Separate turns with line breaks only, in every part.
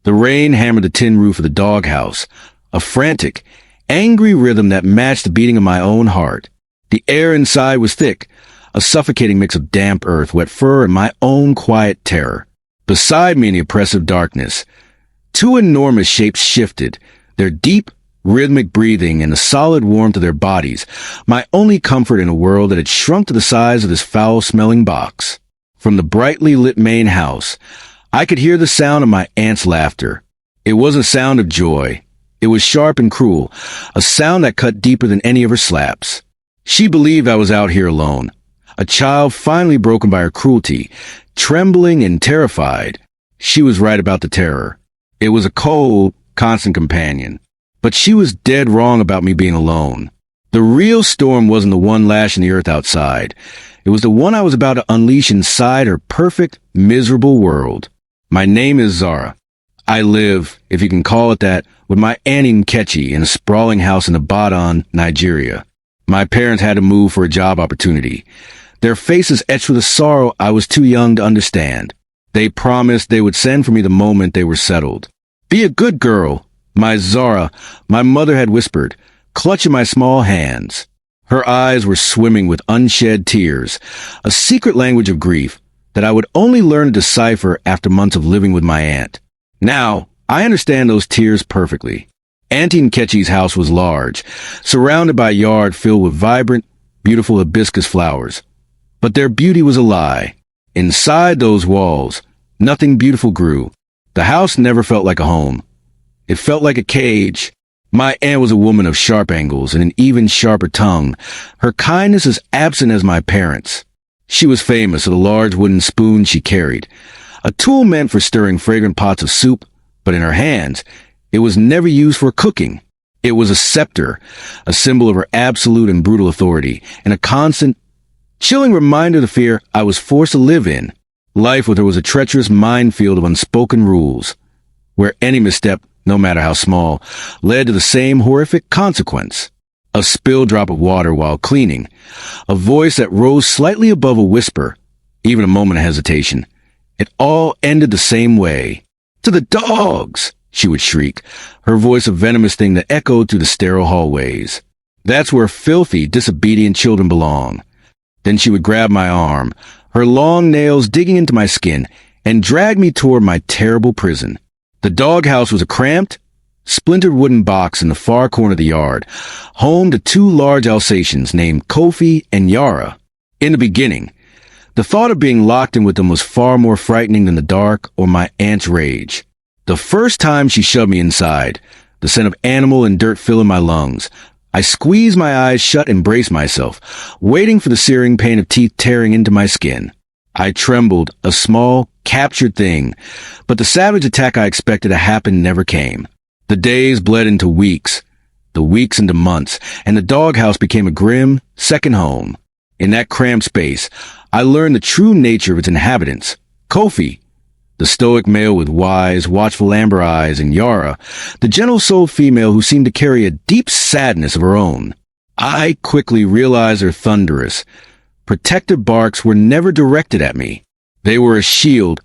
The rain hammered the tin roof of the doghouse, a frantic, angry rhythm that matched the beating of my own heart. The air inside was thick, a suffocating mix of damp earth, wet fur, and my own quiet terror. Beside me in the oppressive darkness, two enormous shapes shifted, their deep, rhythmic breathing and the solid warmth of their bodies, my only comfort in a world that had shrunk to the size of this foul-smelling box. From the brightly lit main house, I could hear the sound of my aunt's laughter. It was a sound of joy. It was sharp and cruel, a sound that cut deeper than any of her slaps. She believed I was out here alone, a child finally broken by her cruelty, trembling and terrified. She was right about the terror. It was a cold, constant companion. But she was dead wrong about me being alone. The real storm wasn't the one lashing the earth outside. It was the one I was about to unleash inside her perfect, miserable world. My name is Zara. I live, if you can call it that, with my Auntie NKECHI in a sprawling house in Ibadan, Nigeria. My parents had to move for a job opportunity. Their faces etched with a sorrow I was too young to understand. They promised they would send for me the moment they were settled. "Be a good girl, my Zara," my mother had whispered, clutching my small hands. Her eyes were swimming with unshed tears, a secret language of grief that I would only learn to decipher after months of living with my aunt. Now, I understand those tears perfectly. Auntie NKECHI's house was large, surrounded by a yard filled with vibrant, beautiful hibiscus flowers. But their beauty was a lie. Inside those walls, nothing beautiful grew. The house never felt like a home. It felt like a cage. My aunt was a woman of sharp angles and an even sharper tongue. Her kindness as absent as my parents'. She was famous for the large wooden spoon she carried, a tool meant for stirring fragrant pots of soup, but in her hands, it was never used for cooking. It was a scepter, a symbol of her absolute and brutal authority, and a constant, chilling reminder of the fear I was forced to live in. Life with her was a treacherous minefield of unspoken rules, where any misstep, no matter how small, led to the same horrific consequence. A spilled drop of water while cleaning, a voice that rose slightly above a whisper, even a moment of hesitation. It all ended the same way. "To the dogs!" she would shriek, her voice a venomous thing that echoed through the sterile hallways. "That's where filthy, disobedient children belong." Then she would grab my arm, her long nails digging into my skin, and drag me toward my terrible prison. The doghouse was a cramped, splintered wooden box in the far corner of the yard, home to two large Alsatians named Kofi and Yara. In the beginning, the thought of being locked in with them was far more frightening than the dark or my aunt's rage. The first time she shoved me inside, the scent of animal and dirt filling my lungs, I squeezed my eyes shut and braced myself, waiting for the searing pain of teeth tearing into my skin. I trembled, a small, captured thing, but the savage attack I expected to happen never came. The days bled into weeks, the weeks into months, and the doghouse became a grim, second home. In that cramped space, I learned the true nature of its inhabitants. Kofi, the stoic male with wise, watchful amber eyes, and Yara, the gentle-souled female who seemed to carry a deep sadness of her own. I quickly realized their thunderous, protective barks were never directed at me. They were a shield,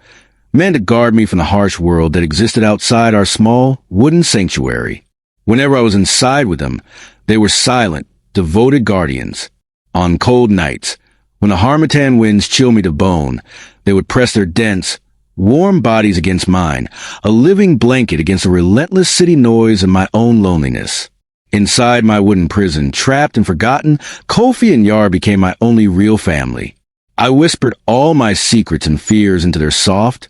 meant to guard me from the harsh world that existed outside our small, wooden sanctuary. Whenever I was inside with them, they were silent, devoted guardians. On cold nights, when the harmattan winds chilled me to bone, they would press their dense, warm bodies against mine, a living blanket against the relentless city noise and my own loneliness. Inside my wooden prison, trapped and forgotten, Kofi and Yara became my only real family. I whispered all my secrets and fears into their soft,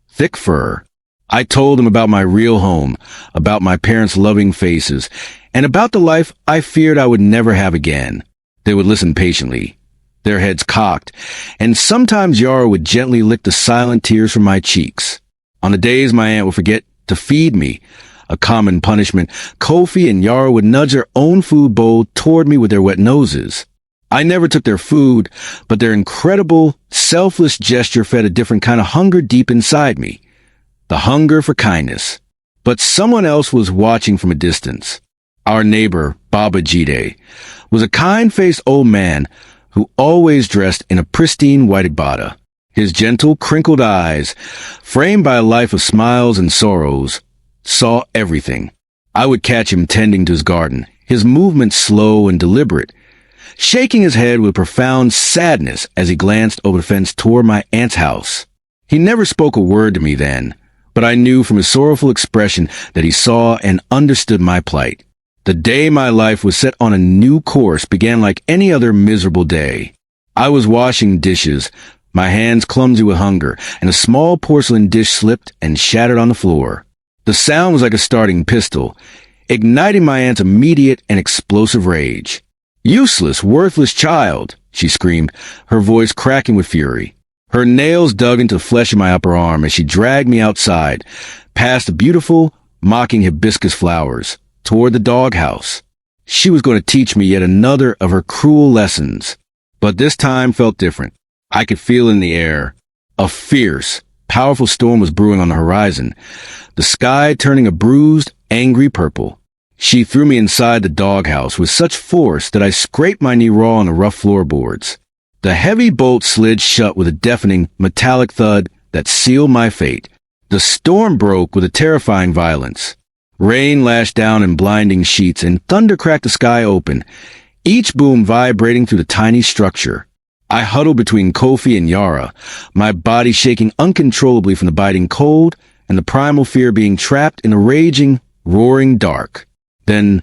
thick fur. I told them about my real home, about my parents' loving faces, and about the life I feared I would never have again. They would listen patiently, their heads cocked, and sometimes Yara would gently lick the silent tears from my cheeks. On the days my aunt would forget to feed me, a common punishment, Kofi and Yara would nudge their own food bowl toward me with their wet noses. I never took their food, but their incredible, selfless gesture fed a different kind of hunger deep inside me. The hunger for kindness. But someone else was watching from a distance. Our neighbor, Baba Jide, was a kind-faced old man who always dressed in a pristine white agbada. His gentle, crinkled eyes, framed by a life of smiles and sorrows, saw everything. I would catch him tending to his garden, his movements slow and deliberate, shaking his head with profound sadness as he glanced over the fence toward my aunt's house. He never spoke a word to me then, but I knew from his sorrowful expression that he saw and understood my plight. The day my life was set on a new course began like any other miserable day. I was washing dishes, my hands clumsy with hunger, and a small porcelain dish slipped and shattered on the floor. The sound was like a starting pistol, igniting my aunt's immediate and explosive rage. "Useless, worthless child," she screamed, her voice cracking with fury. Her nails dug into the flesh of my upper arm as she dragged me outside, past the beautiful, mocking hibiscus flowers, toward the doghouse. She was going to teach me yet another of her cruel lessons. But this time felt different. I could feel in the air. A fierce, powerful storm was brewing on the horizon, the sky turning a bruised, angry purple. She threw me inside the doghouse with such force that I scraped my knee raw on the rough floorboards. The heavy bolt slid shut with a deafening, metallic thud that sealed my fate. The storm broke with a terrifying violence. Rain lashed down in blinding sheets and thunder cracked the sky open, each boom vibrating through the tiny structure. I huddled between Kofi and Yara, my body shaking uncontrollably from the biting cold and the primal fear being trapped in the raging, roaring dark. Then,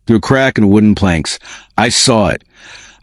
through a crack in the wooden planks, I saw it,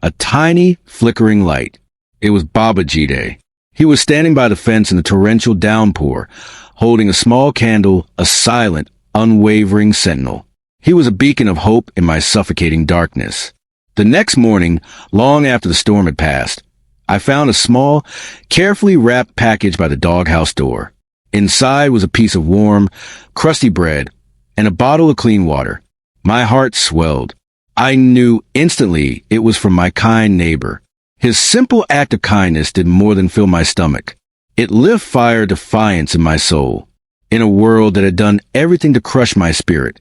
a tiny, flickering light. It was Baba Jide. He was standing by the fence in the torrential downpour, holding a small candle, a silent, unwavering sentinel. He was a beacon of hope in my suffocating darkness. The next morning, long after the storm had passed, I found a small, carefully wrapped package by the doghouse door. Inside was a piece of warm, crusty bread and a bottle of clean water. My heart swelled. I knew instantly it was from my kind neighbor. His simple act of kindness did more than fill my stomach. It lit fire defiance in my soul. In a world that had done everything to crush my spirit,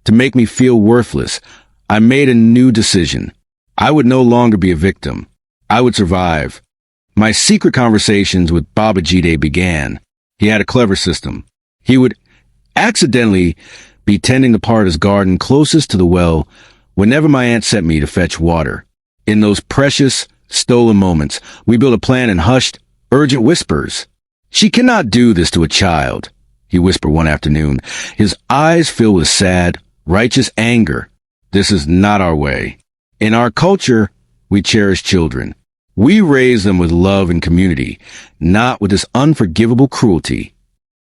to make me feel worthless, I made a new decision. I would no longer be a victim. I would survive. My secret conversations with Baba Jide began. He had a clever system. He would accidentally be tending the part of his garden closest to the well whenever my aunt sent me to fetch water. In those precious, stolen moments, we built a plan in hushed, urgent whispers. "She cannot do this to a child," he whispered one afternoon, his eyes filled with sad, righteous anger. "This is not our way. In our culture, we cherish children. We raise them with love and community, not with this unforgivable cruelty."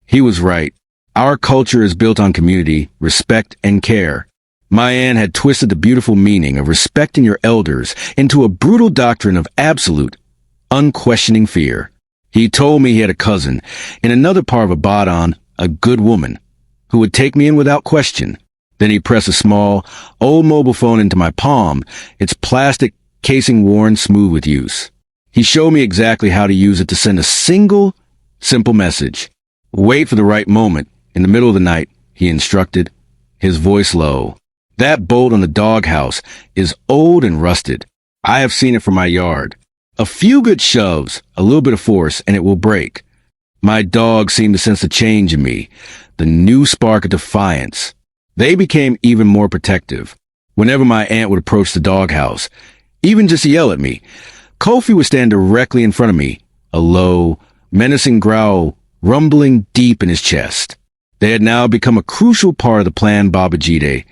He was right. Our culture is built on community, respect, and care. My aunt had twisted the beautiful meaning of respecting your elders into a brutal doctrine of absolute, unquestioning fear. He told me he had a cousin in another part of Ibadan, a good woman, who would take me in without question. Then he pressed a small, old mobile phone into my palm, its plastic casing worn smooth with use. He showed me exactly how to use it to send a single, simple message. "Wait for the right moment. In the middle of the night," he instructed, his voice low. "That bolt on the doghouse is old and rusted. I have seen it from my yard. A few good shoves, a little bit of force, and it will break." My dogs seemed to sense the change in me, the new spark of defiance. They became even more protective. Whenever my aunt would approach the doghouse, even just to yell at me, Kofi would stand directly in front of me, a low, menacing growl rumbling deep in his chest. They had now become a crucial part of the plan Baba Jide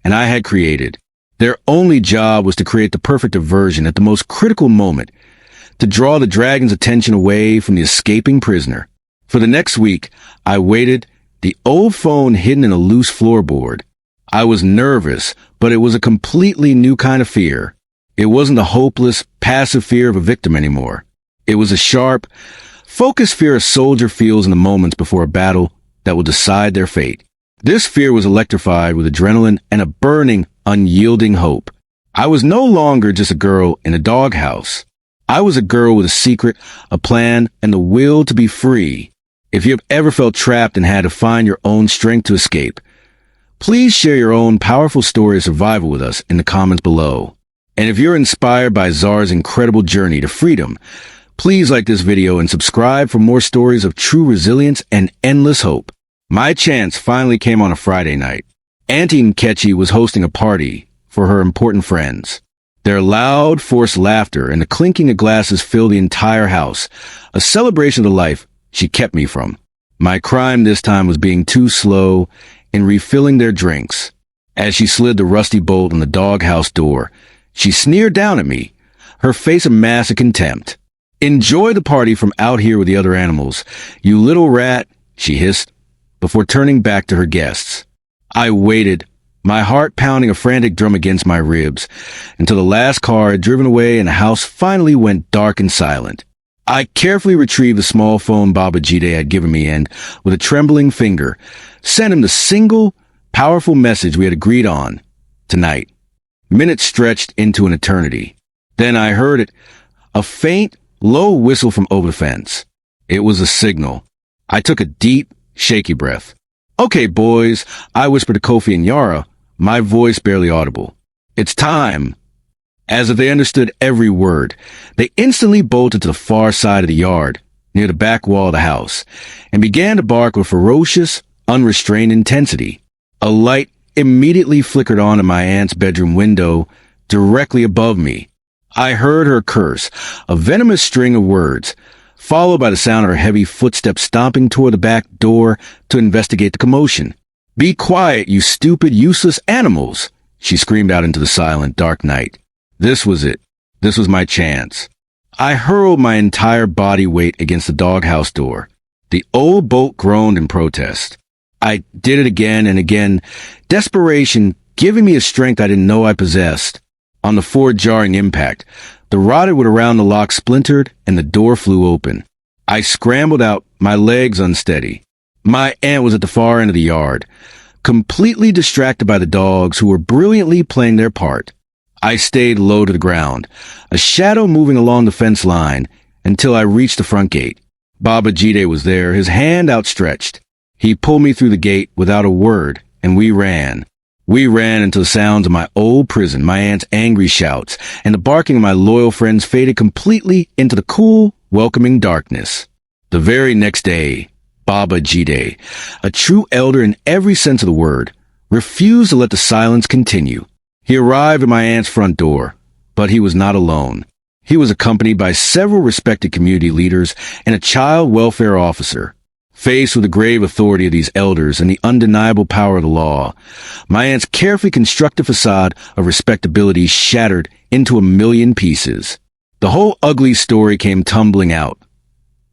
and I had created. Their only job was to create the perfect diversion at the most critical moment, to draw the dragon's attention away from the escaping prisoner. For the next week, I waited, the old phone hidden in a loose floorboard. I was nervous, but it was a completely new kind of fear. It wasn't the hopeless, passive fear of a victim anymore. It was a sharp, focused fear a soldier feels in the moments before a battle that will decide their fate. This fear was electrified with adrenaline and a burning, unyielding hope. I was no longer just a girl in a doghouse. I was a girl with a secret, a plan, and the will to be free. If you have ever felt trapped and had to find your own strength to escape, please share your own powerful story of survival with us in the comments below. And if you're inspired by Zara's incredible journey to freedom, Please like this video and subscribe for more stories of true resilience and endless hope. My chance finally came on a Friday night. Auntie NKECHI was hosting a party for her important friends. Their loud, forced laughter and the clinking of glasses filled the entire house, a celebration of the life she kept me from. My crime this time was being too slow in refilling their drinks. As she slid the rusty bolt on the doghouse door, she sneered down at me, her face a mask of contempt. "Enjoy the party from out here with the other animals, you little rat," she hissed, before turning back to her guests. I waited, my heart pounding a frantic drum against my ribs, until the last car had driven away and the house finally went dark and silent. I carefully retrieved the small phone Baba Jide had given me and, with a trembling finger, sent him the single, powerful message we had agreed on, tonight. Minutes stretched into an eternity. Then I heard it, a faint, low whistle from over the fence. It was a signal. I took a deep, shaky breath. "Okay, boys," I whispered to Kofi and Yara, my voice barely audible. "It's time." As if they understood every word, they instantly bolted to the far side of the yard, near the back wall of the house, and began to bark with ferocious, unrestrained intensity. A light immediately flickered on in my aunt's bedroom window, directly above me. I heard her curse, a venomous string of words, followed by the sound of her heavy footsteps stomping toward the back door to investigate the commotion. "Be quiet, you stupid, useless animals!" she screamed out into the silent, dark night. This was it. This was my chance. I hurled my entire body weight against the doghouse door. The old bolt groaned in protest. I did it again and again, desperation giving me a strength I didn't know I possessed. On the fourth jarring impact, the rotted wood around the lock splintered and the door flew open. I scrambled out, my legs unsteady. My aunt was at the far end of the yard, completely distracted by the dogs who were brilliantly playing their part. I stayed low to the ground, a shadow moving along the fence line, until I reached the front gate. Baba Jide was there, his hand outstretched. He pulled me through the gate without a word, and we ran. We ran into the sounds of my old prison, my aunt's angry shouts, and the barking of my loyal friends faded completely into the cool, welcoming darkness. The very next day, Baba Jide, a true elder in every sense of the word, refused to let the silence continue. He arrived at my aunt's front door, but he was not alone. He was accompanied by several respected community leaders and a child welfare officer. Faced with the grave authority of these elders and the undeniable power of the law, my aunt's carefully constructed facade of respectability shattered into a million pieces. The whole ugly story came tumbling out.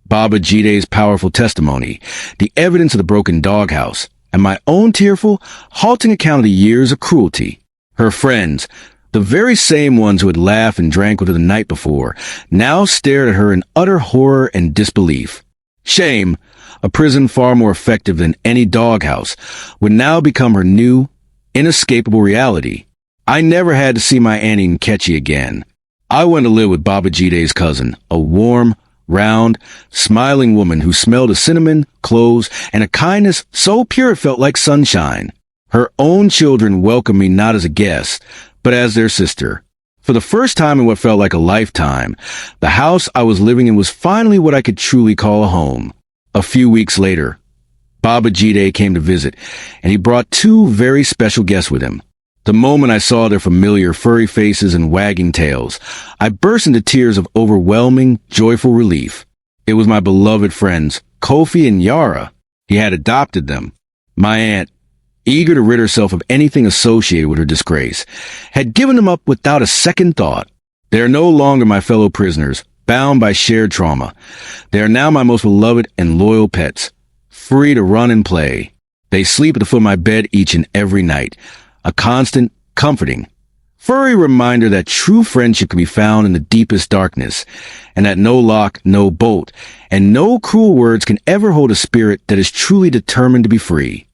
Baba Jide's powerful testimony, the evidence of the broken doghouse, and my own tearful, halting account of the years of cruelty. Her friends, the very same ones who had laughed and drank with her the night before, now stared at her in utter horror and disbelief. Shame, a prison far more effective than any doghouse, would now become her new, inescapable reality. I never had to see my Auntie NKECHI again. I went to live with Baba Jide's cousin, a warm, round, smiling woman who smelled of cinnamon, cloves, and a kindness so pure it felt like sunshine. Her own children welcomed me not as a guest, but as their sister. For the first time in what felt like a lifetime, the house I was living in was finally what I could truly call a home. A few weeks later, Baba Jide came to visit, and he brought two very special guests with him. The moment I saw their familiar furry faces and wagging tails, I burst into tears of overwhelming, joyful relief. It was my beloved friends, Kofi and Yara. He had adopted them. My aunt, eager to rid herself of anything associated with her disgrace, had given them up without a second thought. They are no longer my fellow prisoners, bound by shared trauma. They are now my most beloved and loyal pets, free to run and play. They sleep at the foot of my bed each and every night, a constant, comforting, furry reminder that true friendship can be found in the deepest darkness, and that no lock, no bolt, and no cruel words can ever hold a spirit that is truly determined to be free.